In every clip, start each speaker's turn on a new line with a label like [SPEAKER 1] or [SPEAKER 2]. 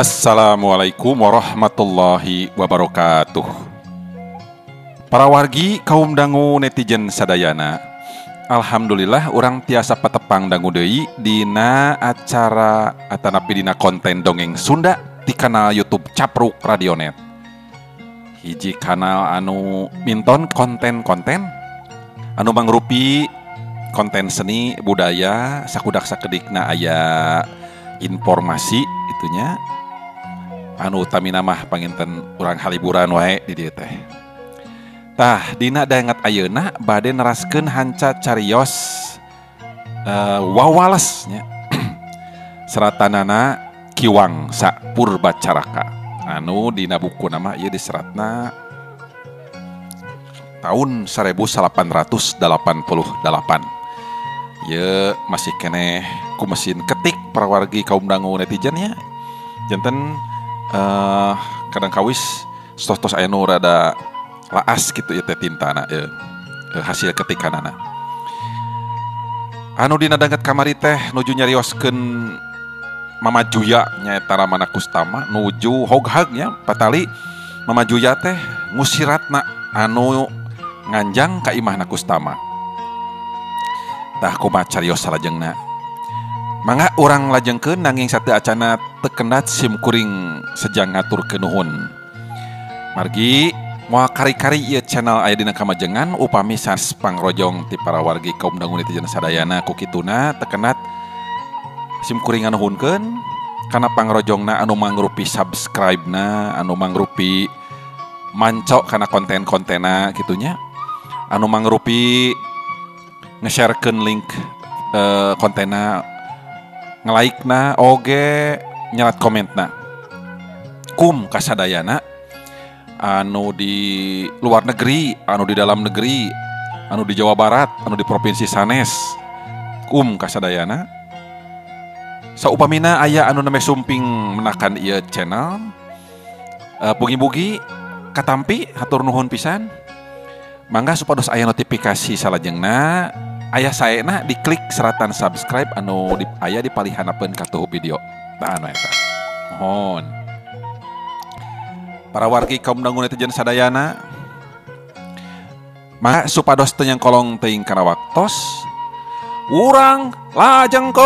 [SPEAKER 1] Assalamualaikum warahmatullahi wabarakatuh. Para wargi kaum dangu netizen sadayana, alhamdulillah urang tiasa patepang dangu deui dina acara atanapi dina konten dongeng Sunda di kanal YouTube Capruk Radionet. Hiji kanal anu minton konten-konten anu mangrupi konten seni budaya sakudak sakedikna aya informasi itunya anu utamina mah panginten urang haliburan wae di dieu teh. Tah dina daengat ayeuna bade neraskeun hanca carios wawales nya. Seratanana Kiwangsa Purbacaraka anu dina buku nama ieu diseratna tahun 1888. Ieu masih keneh ku mesin ketik para wargi kaum dangu netizen ya. Janten kadang kawis tos-tos aya nu rada laas kitu ieu teh tintana hasil ketikanana. Anu dina danget kamari teh nuju nyarioskeun Mama Juya nyaeta Ramana Kustama nuju hoghagnya patali Mama Juya teh ngusiratna anu nganjang ka imahna Kustama. Tah kumaha carios salajengna. Mangga urang lajengkeun nanging sateu acana teu kendat sim kuring sejang ngaturkeun nuhun. Margi moal kari-kari ieu channel aya dina kamajengan upami sanes pangrojong ti para wargi kaum dangu netizen sadayana ku kituna teu kendat sim kuring nganuhunkeun kana pangrojongna anu mangrupi subscribe-na, anu mangrupi manco kana konten-kontena kitunya, anu mangrupi nge-sharekeun link kontena, nge-like-na oge nyerat komentna. Kum kasadayana anu di luar negeri, anu di dalam negeri, anu di Jawa Barat, anu di provinsi sanes. Kum kasadayana saupamina aya anu name sumping menakan ieu channel, bugi-bugi katampi hatur nuhun pisan. Mangga supados aya notifikasi salajengna aya saena diklik seratan subscribe anu aya di palihanapeun katuh video. Tah anu eta. Mohon. Para wargi kaum dangu netizen sadayana, mangga supados teu nyangkolong teuing kana waktos. Urang lajengkeun.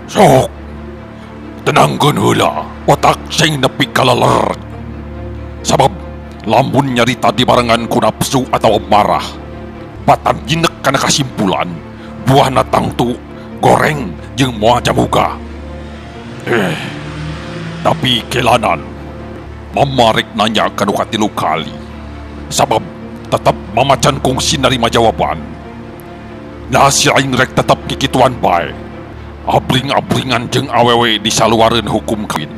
[SPEAKER 2] Sok, tenangkeun heula, otak sing nepi kaleler. Sabab lamun nyarita dibarengan ku nafsu atau marah, batan jinek kana kasimpulan, buahna tangtu, goreng, jeung moal jamuga. Tapi kelanan, mama rek nanya kanu katilu kali. Sabab tetep mamacan kungsi narima jawaban. Nah si aing rek tetep kikituan bae. Abling-ablingan jeung awewe disaluareun hukum kawin,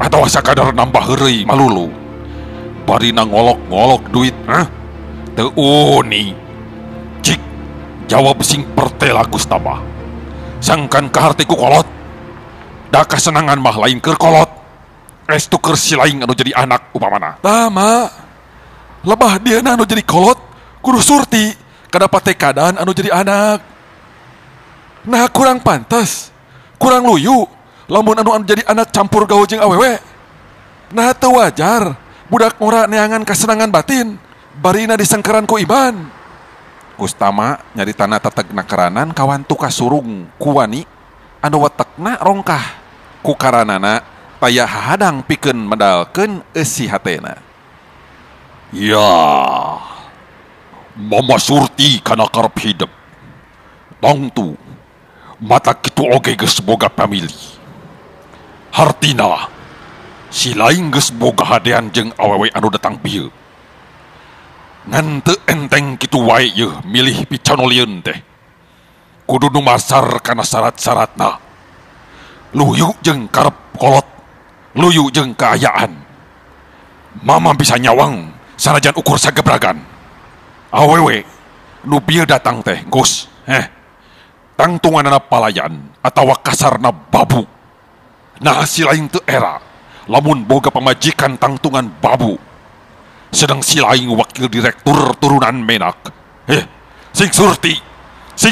[SPEAKER 2] atau sakadar nambah heureuy malulu bari ngolok-ngolok duit, teu uni cik jawab sing pertela Kustama sangkan kaharti ku kolot da kasenangan mah lain keur kolot estu keur si laing anu jadi anak upamana.
[SPEAKER 3] Tama lebah dieuna anu jadi kolot kudu surti kadapate keadaan anu jadi anak. Nah kurang pantas, kurang luyu lamun anu jadi anak campur gaul jeung awewe. Nah teu wajar budak ngora neangan kasenangan batin barina disengkeran ku iman.
[SPEAKER 1] Kustama nyaritana tetegna keranan kawan tu kasurung ku wani anu wetekna rongkah ku karanana taya hahadang pikeun medalkeun eusi hatena.
[SPEAKER 2] Ya, mama surti kana karep hidup. Tangtu mata kitu oge geus boga pamili. Hartina si lain geus boga hadean jeung awewe anu datang pieu. Ngan teu enteng kitu wae yeuh milih picanolieun teh. Kudu nu masar kana syarat-syaratna. luyu jeung karep kolot, luyu jeung kaayaan. Mama bisa nyawang sanajan ukur sagebragan. Awewe nu bieu datang teh Gus, tangtunganana palayan atawa kasarna babu. Nah si lain teu era lamun boga pamajikan tangtungan babu. Sedang si lain wakil direktur turunan menak. Sing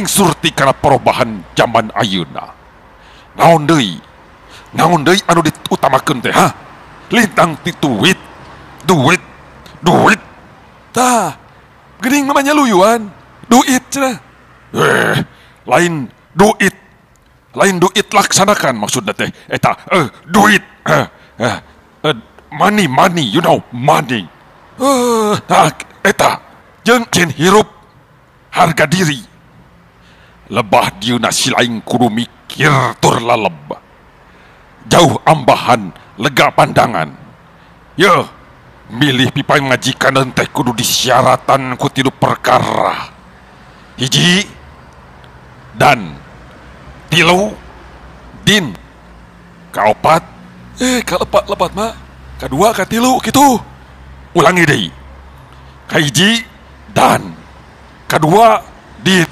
[SPEAKER 2] surti karena perubahan zaman ayeuna. Naon deui anu diutamakeun teh, lintang ti duit.
[SPEAKER 3] Tah, geuning mamanya luyuan, duit cenah.
[SPEAKER 2] Lain duit laksanakan maksudna teh eta duit. Money, you know, money. Eta jeung cen hirup harga diri. Lebah dieuna si lain kudu mikir tur laleb. Jauh ambahan, lega pandangan. Milih pipai majikan teh kudu disyaratan ku 3 perkara. Hiji, dan 3, din. Kaopat,
[SPEAKER 3] Kalepat mah. Kadua, katilu gitu.
[SPEAKER 2] ulangi deui. Kahiji, dan. Kadua, din.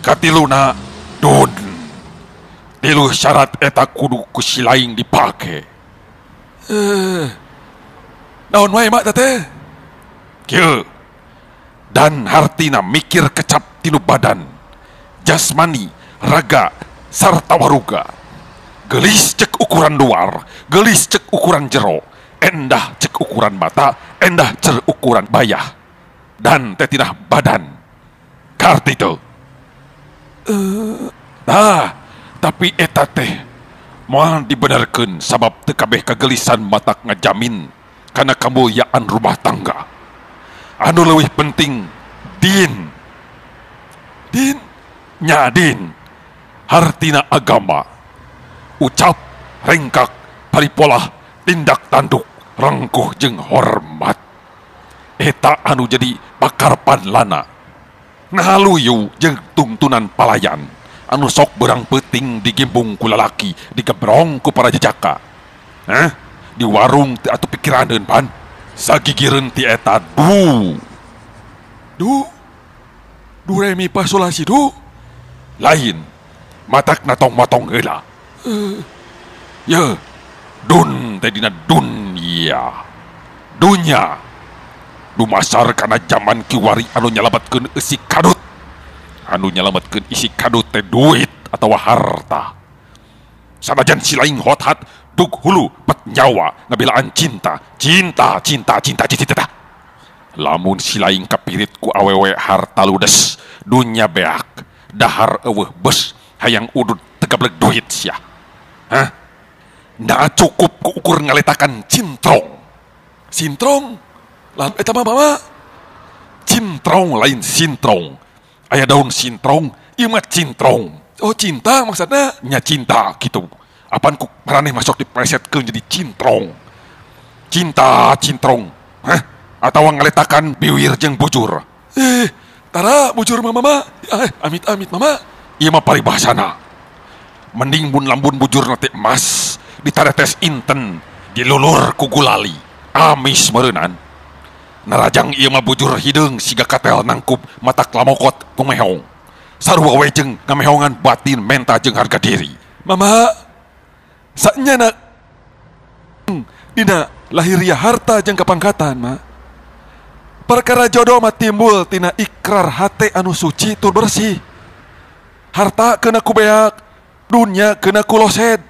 [SPEAKER 2] Katiluna, dun. 3 syarat eta kudu ku si lain dipake.
[SPEAKER 3] Naon wae mak teh?
[SPEAKER 2] Kieu. Dan hartina mikir kecap tinu badan, jasmani, raga, sarta waruga. Gelis cek ukuran luar, gelis cek ukuran jero, endah cek ukuran mata, endah cek ukuran bayah. Dan tetinah badan. Karti itu. Tapi eta teh moal dibenarkeun sabab teu kabeh kagelisan matak ngajamin kana kamulyaan rumah tangga. Anu leuwih penting din. Din hartina agama, ucap, rengkak, paripolah, tindak tanduk, rengkuh jeung hormat. Eta anu jadi bakar panlana. Ngahaluyu jeung tungtunan palayan anu sok berang peuting digimbung ku lalaki, digebrong ku para jejaka. Di warung teu atuh pikiraneun pan. Sagigireun ti eta
[SPEAKER 3] Du remi fa sol la si du.
[SPEAKER 2] lain matak natong-matong heula. Dun teh dina dunya. Dumasar kana zaman kiwari anu nyalametkeun isi kadut. Anu nyalametkeun isi kadut teh duit atawa harta. Sanajan si lain hot-hat dug hulu pet nyawa ngabelaan cinta. Lamun si lain kapirit ku awewe harta ludes, dunya beak, dahar eueuh beus, hayang udud tegableg duit sia. Nah cukup ku ukur ngaletakan cintrong.
[SPEAKER 3] Sintrong? Lan eta mah
[SPEAKER 2] Cintrong lain sintrong. Aya daun sintrong, ieu mah cintrong.
[SPEAKER 3] oh cinta maksudna.
[SPEAKER 2] Nya cinta gitu. Apaan ku maraneh masuk dipresetkeun jadi cintrong. Cintrong. Atawa ngaletakan biwir jeung bujur.
[SPEAKER 3] Tara bujur mama. Amit mama.
[SPEAKER 2] Ieu mah paribahasana. Mending mun lambun bujurna teh emas, ditaretes inten, dilulur ku gulali. Amis meureunan. Narajang ieu mah bujur hideung siga katel nangkup matak lamokot ku meheong. Sarua we jeung ngamehongan batin menta jeung harga diri.
[SPEAKER 3] Mama, saknyana dina lahiriah harta jeung kapangkatan mah. Perkara jodoh mah timbul tina ikrar hate anu suci tur bersih. Harta keuna ku beak, dunya keuna ku losed.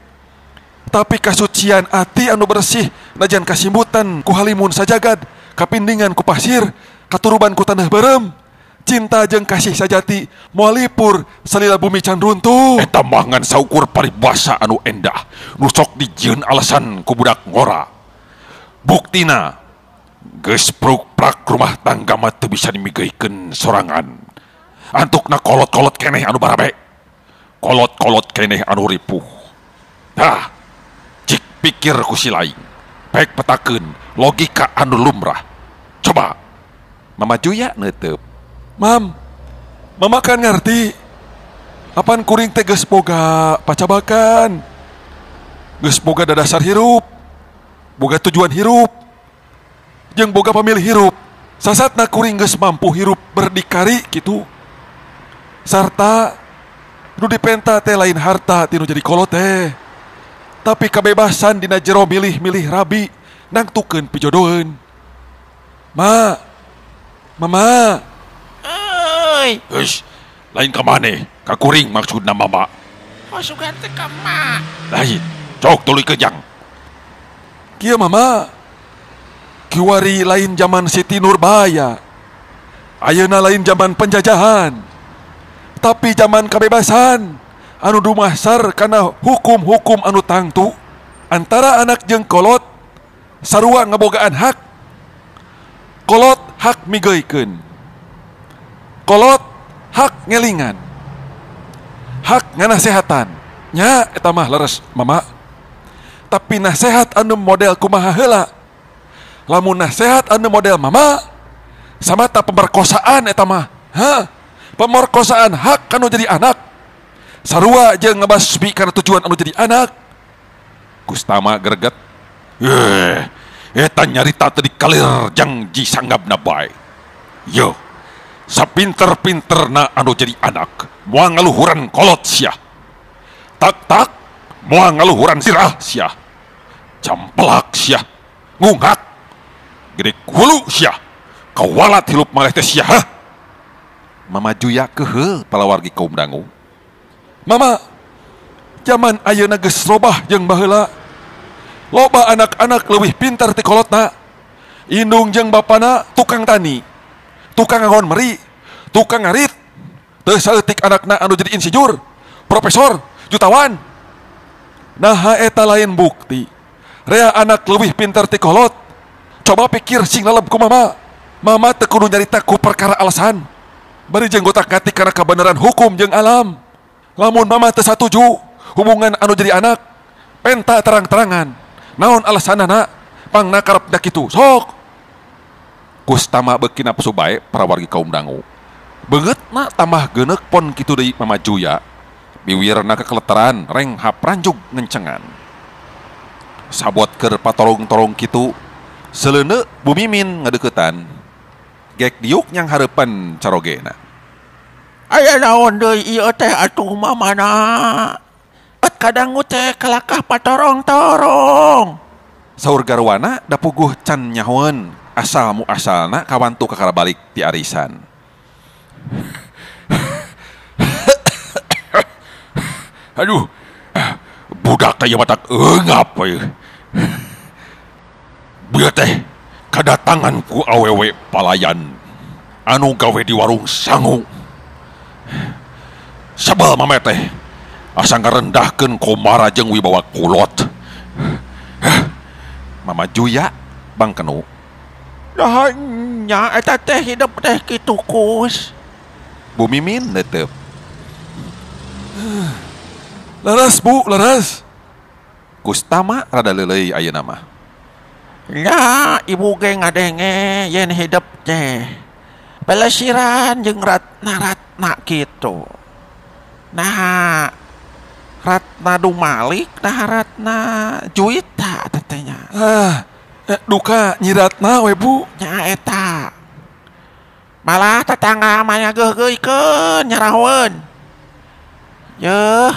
[SPEAKER 3] Tapi kasucian ati anu bersih najan kasimbutan ku halimun sajagad, kapindingan ku pasir, katuruban ku tanah berem. Cinta jeung kasih sajati moal lipur salila bumi can runtuh.
[SPEAKER 2] Eta mah ngan saukur paribasa anu endah, nu sok dijieun alasan ku budak ngora. Buktina geus pruk-prak rumah tangga mah teu bisa dimigeuikeun sorangan. Antukna kolot-kolot keneh anu barabe. Kolot-kolot keneh anu ripuh. Cik pikir ku si lain. Pek petakeun logika anu lumrah. Coba
[SPEAKER 1] Mama Juya neuteub.
[SPEAKER 3] Mama kan ngerti. Apan kuring teh geus boga pacabakan. Geus boga dadasar hirup, boga tujuan hirup, jeung boga pamilih hirup. Sasatna kuring geus mampu hirup berdikari kitu. Sarta nu dipenta teh lain harta tinu jadi kolot teh, tapi kebebasan dina jero milih-milih rabi nangtukeun pijodoheun. Mama.
[SPEAKER 4] Euy,
[SPEAKER 2] Hush, lain ka maneh, ka kuring maksudna mama.
[SPEAKER 4] masukan teh ka mak.
[SPEAKER 2] Lain, cok tuluy kejang.
[SPEAKER 3] Kieu mama, kiwari lain zaman Siti Nurbaya, ayeuna lain zaman penjajahan, tapi zaman kebebasan anu dumasar kana hukum-hukum anu tangtu antara anak jeung kolot sarua ngabogaan hak. Kolot hak migeuykeun, kolot hak ngelingan, hak nganasehatan. Nya eta mah leres mama. Tapi nasehat anu model kumaha heula? Lamun nasehat anu model mama samata pemerkosaan eta mah. Pemerkosaan hak anu jadi anak. Sarua jeung ngabasmi kana tujuan anu jadi anak.
[SPEAKER 1] Kustama greget.
[SPEAKER 2] Eta nyarita tadi kalir janji sanggabna bae. Yo, sapinter-pinterna anu jadi anak, moal ngaluhuran kolot sia. Tak, moal ngaluhuran sirah sia. Campelak sia, ngungak. Gede hulu sia, kawalat hilup maleh teh sia.
[SPEAKER 1] Mama Juya keheul palawargi kaum dangu.
[SPEAKER 3] Mama, zaman ayeuna geus robah jeung baheula. Loba anak-anak leuwih pintar ti kolotna. Indung jeung bapana tukang tani, tukang ngangon meri, tukang ngarit. Teu saeutik anakna anu jadi insinyur, profesor, jutawan. Nah eta lain bukti. Rea anak leuwih pintar ti kolot. Coba pikir sing laleb ku mama. Mama teu kudu nyarita ku perkara alasan. Bari jeung gotak-gatik kana kabeneran hukum jeung alam. Lamun mama teu satuju hubungan anu jadi anak, penta terang-terangan. Naon alasanana pangna karepna kitu sok.
[SPEAKER 1] Kustama beuki nafsu bae parawargi kaum dangu. Beungeutna tambah geuneuk pon kitu deui Mama Juya. Biwirna kekeleteran reng hapranjug ngencengan. Sabot keur patorong-torong kitu, seleuneu Bu Mimin ngadeuketan. Gek diuk nyang hareupan carogena.
[SPEAKER 4] Aya naon deui ieu teh atuh mamana? At kadangu teh kalakah patorong-torong.
[SPEAKER 1] Saur garwana da puguh can nyahoeun asal muasalna kawantu kakara balik ti arisan.
[SPEAKER 2] Aduh, budak teh matak eungap we. Bieu teh kadatangan ku awewe palayan anu gawe di warung sangu. Sabal mame teh asa ngarendahkeun komara jeung wibawa kulot.
[SPEAKER 1] Mama Juya Bang Kenu.
[SPEAKER 4] Dah nya eta teh hidup teh kitu kus.
[SPEAKER 1] Bu Mimin neuteup.
[SPEAKER 3] Laras bu, laras.
[SPEAKER 1] Kustama rada leuleuy ayeuna mah.
[SPEAKER 4] Nya ibu ge ngadenge yen hidup teh pelesiran jeung ratna kitu. Nah, Ratna Dumalik, nah Ratna Juwita tetenya.
[SPEAKER 3] Duka nyiratna we bu.
[SPEAKER 4] Nya eta. Malah tetangga maya geuh-geuhkeun nyarahoeun. Yeuh,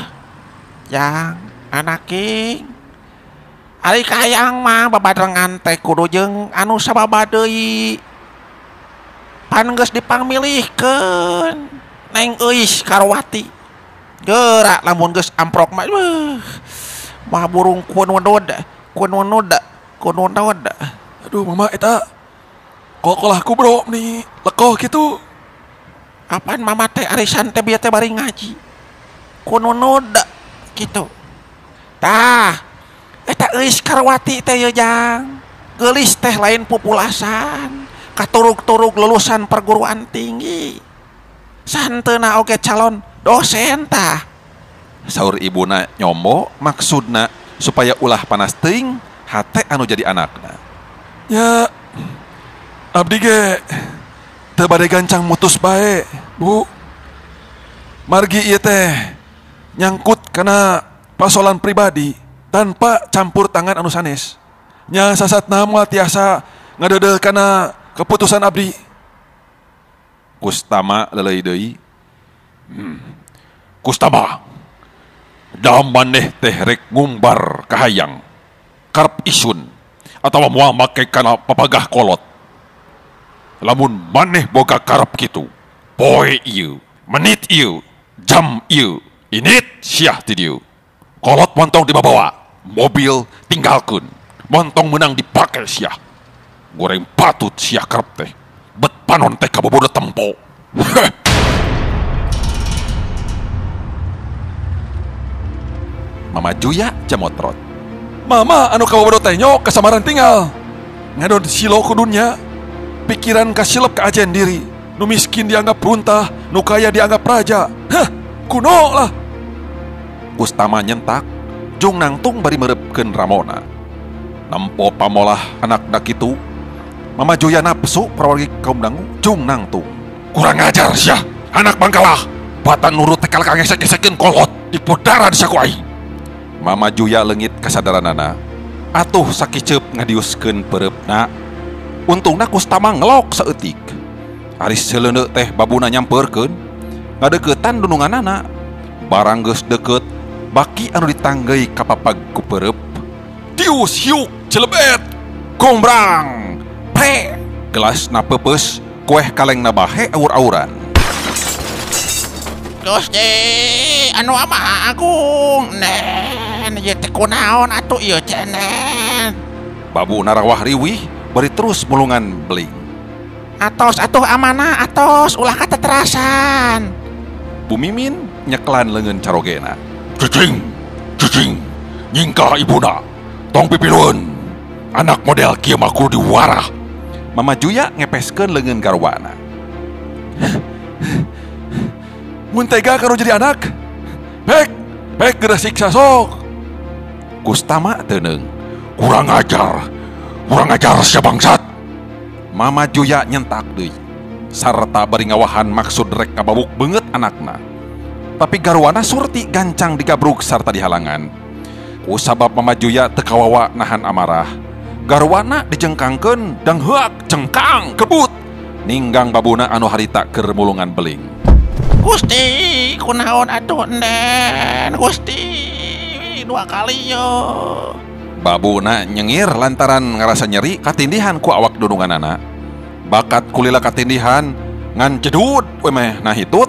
[SPEAKER 4] yang anak king. Ari kayang mah babadrengan teh kudu jeung anu sababa deui. Pan geus dipangmilihkeun. Neng euis Karwati. Gerak lamun geus amprok mah mah burung kun wanoda.
[SPEAKER 3] Aduh mama eta kolahku bro nih lekoh gitu.
[SPEAKER 4] Apaan mama teh arisan teh bieu teh bari ngaji. Kun wanoda kitu. Tah, eta euis Karwati teh ye jang. Geulis teh lain pupulasan. Katurug-turug lulusan perguruan tinggi. Santeuna oge calon dosen tah.
[SPEAKER 1] Saur ibuna nyombo maksudna supaya ulah panas teuing hate anu jadi anakna.
[SPEAKER 3] Ya abdi ge teu bade gancang mutus bae bu. Margi ieu teh nyangkut kana pasolan pribadi tanpa campur tangan anu sanes. Nya sasatna moal tiasa ngadeudeul kana keputusan abdi.
[SPEAKER 1] Kustama lelei deui.
[SPEAKER 2] Kustama, da maneh teh rek ngumbar kahayang karep isun atawa moal make kana papagah kolot. Lamun maneh boga karep kitu, poe ieu, menit ieu, jam ieu, init siah ti dieu. Kolot montong dibawa, mobil tinggalkeun, montong menang dipake siah. Goreng patut siah karep teh, bet panon teh kabobodo tempo.
[SPEAKER 1] Mama Juya jamotrot.
[SPEAKER 3] Mama anu kabobodo teh nyok kasamaran tinggal. Ngadon silo kudunya. Pikiran kasilep ka ajen diri. Nu miskin dianggap runtah, nu kaya dianggap raja. Hah, kuno lah.
[SPEAKER 1] Kustama nyentak, jung nangtung bari meureupeun Ramona. Nampo pamolah anakna kitu, Mama Juya napsu prawargi kaum dangu, jung nangtung.
[SPEAKER 2] Kurang ajar siah, anak bangkalah. Batan nurut tekal kangesek-gesekeun kolot di podara di saku aing.
[SPEAKER 1] Mama Juya leungit kasadaranana, atuh sakiceup ngadiuskeun peureupna. Untungna Kustama ngelok saeutik. Ari seleuneu teh babuna nyampeurkeun, ngadeuketan dununganana. Barang geus deukeut, baki anu ditanggei kapapag ku peureub.
[SPEAKER 3] Tius hiuk celebet.
[SPEAKER 1] Kombrang, pre, gelasna peupeus, kueh kalengna bahe aur-auran.
[SPEAKER 4] Gusti anu ama agung nen ieu teh kunaon atuh ieu cenen.
[SPEAKER 1] Babu narawah riwih, bari terus mulungan beling.
[SPEAKER 4] Atos atuh amanah atos ulah kateterasan.
[SPEAKER 1] Bu Mimin nyeklan leungeun carogena.
[SPEAKER 2] Cicing, cicing, nyingkah ibuna, tong pipiluan. Anak model kieu mah kudu diwarah.
[SPEAKER 1] Mama Juya ngepeskeun leungeun garwana.
[SPEAKER 3] Mun tega karo jadi anak. Pek geura siksa sok.
[SPEAKER 1] Kustama teuneng.
[SPEAKER 2] Kurang ajar sia bangsat.
[SPEAKER 1] Mama Juya nyentak deui. Sarta bari ngawahan maksud rek kababuk beungeut anakna. Tapi garwana surti gancang digabrug sarta dihalangan. Kusabab Mama Juya teu kawawa nahan amarah. Garwana dijengkangkeun dang heuak cengkang kebut. Ninggang babuna anu harita keur mulungan beling.
[SPEAKER 4] Gusti kunaon atuh nen Gusti dua kali yo.
[SPEAKER 1] Babuna nyengir lantaran ngarasa nyeri katindihan ku awak dununganana. Bakat kulila katindihan ngan jedud we meh nahitut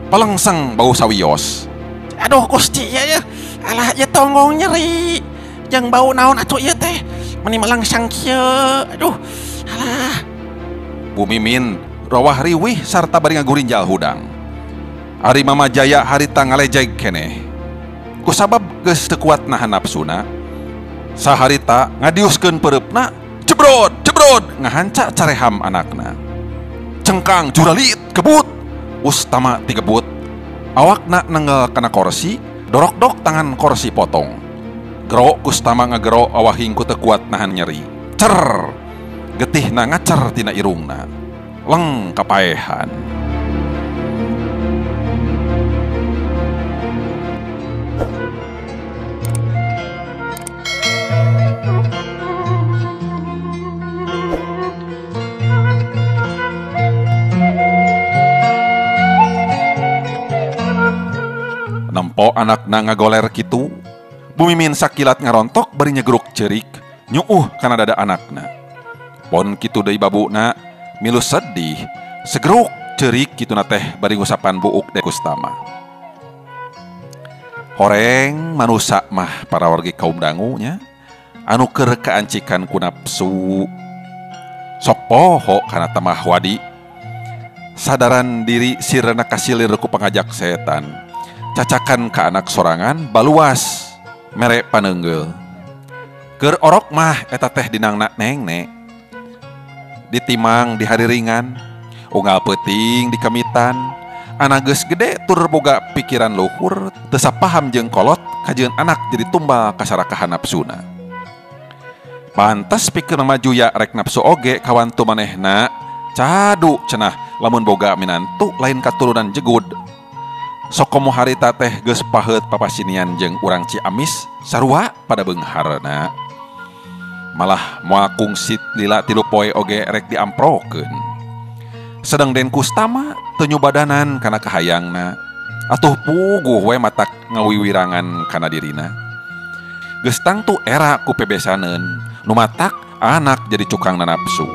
[SPEAKER 1] palengseng bau sawios.
[SPEAKER 4] Aduh Gusti ya alah ya tonggong nyeri. Jeung bau naon atuh ieu teh meni melangsang kieu. Aduh alah.
[SPEAKER 1] Bu Mimin rawah riwih sarta bari ngagurinjal hudang. Ari Mama Jaya harita ngalejeg keneh. Kusabab geus teu kuat nahan nafsuna. Saharita ngadiuskeun peureupna, jebrod ngahanca careham anakna. Cengkang juralit kebut, Kustama tigebut. Awakna nenggel kana kursi, dorok-dok tangan kursi potong. Gero Kustama ngagero awahing ku teu kuat nahan nyeri. Cer, getihna ngacer tina irungna. Leng kapaehan. Nempo anakna ngagoler kitu, Bu Mimin sakilat ngarontok bari nyegeruk cerik, nyuuh kana dada anakna. Pon kitu deui babuna, milu sedih, segeruk cerik kituna teh bari ngusapan buuk de Kustama. Horeng manusa mah para wargi kaum dangu nya, anu keur kaancikan ku nafsu. Sok poho kana tamah wadi. Sadaran diri sirena kasilir ku pangajak setan. Cacakan ke anak sorangan baluas mere paneungeul. Keur orok mah eta teh dinangna neng-nek. Ditimang di hari ringan, unggal peuting di kemitan, anak geus gede tur boga pikiran luhur, teu sapaham jeung kolot kajeun anak jadi tumbal kasarakahan nafsuna. Pantes pikeun Mama Juya rek nafsu oge kawantu manehna, cadu cenah lamun boga minantu lain katurunan jegud. Sokomo harita teh geus paheut papasinian jeung urang Ciamis sarua pada beungharna. Malah moal kungsit lila 3 poe oge rek diamprokeun. Sedang Den Kustama teu nyobadanan kana kahayangna. Atuh puguh we matak ngawiwirangan kana dirina. Geus tangtu era ku pebesaneun nu matak anak jadi cukang nafsu.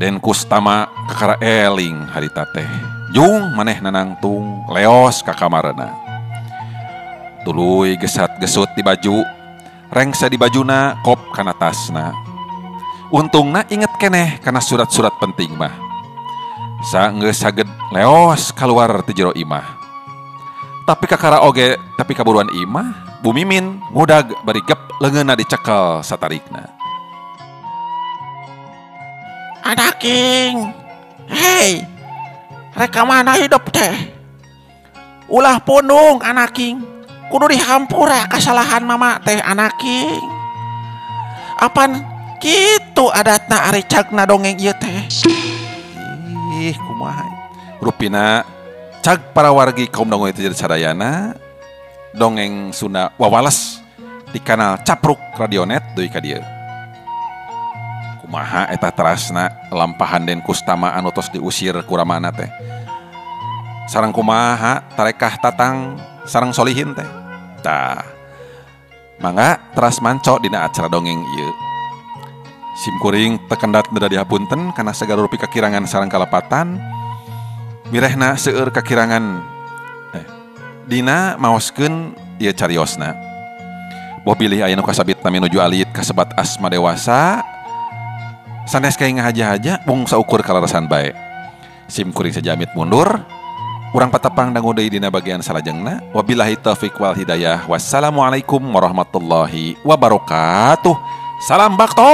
[SPEAKER 1] Den Kustama kakara eling harita teh. Jung maneh nanangtung leos ka kamarna. Tuluy gesat-gesut di baju, rengsa di bajuna kop kana tasna. Untungna inget keneh kana surat-surat penting mah. Saenggeus saged leos keluar ti jero imah. Tapi kakara oge tapi kaburuan imah, Bu Mimin ngudag bari gep leungeunna dicekel satarikna.
[SPEAKER 4] Anaking, hei, reka mana hidup teh? Ulah punung anaking, kudu dihampura kesalahan mama teh anaking. Apan kitu adatna ari cagna dongeng ieu teh.
[SPEAKER 1] Ih, kumaha. Rupina cag para wargi kaum dongeng itu jadi sadayana dongeng Sunda wawales di kanal Capruk Radionet deui ka dieu. Kumaha eta terasna lampahan Den Kustama anu tos diusir ku ramana teh. Sareng kumaha tarekah tatang sareng solihin teh. Tah. Mangga teras manco dina acara dongeng ieu. Simkuring tekendat neda dihapunten kana sagala rupi kakirangan sareng kalepatan. Mirehna seueur kakirangan dina maoskeun ieu cariosna. Boh pilih aya nu kasabit nami nuju alit kasebat asma dewasa. Sanes kayak ngahaja-haja bung saukur kalarasan bae. Simkuring sajamit mundur. Urang patepang dangu deui dina bagian salajengna. Wabillahi taufiq wal hidayah. Wassalamualaikum warahmatullahi wabarakatuh. Salam Bakto.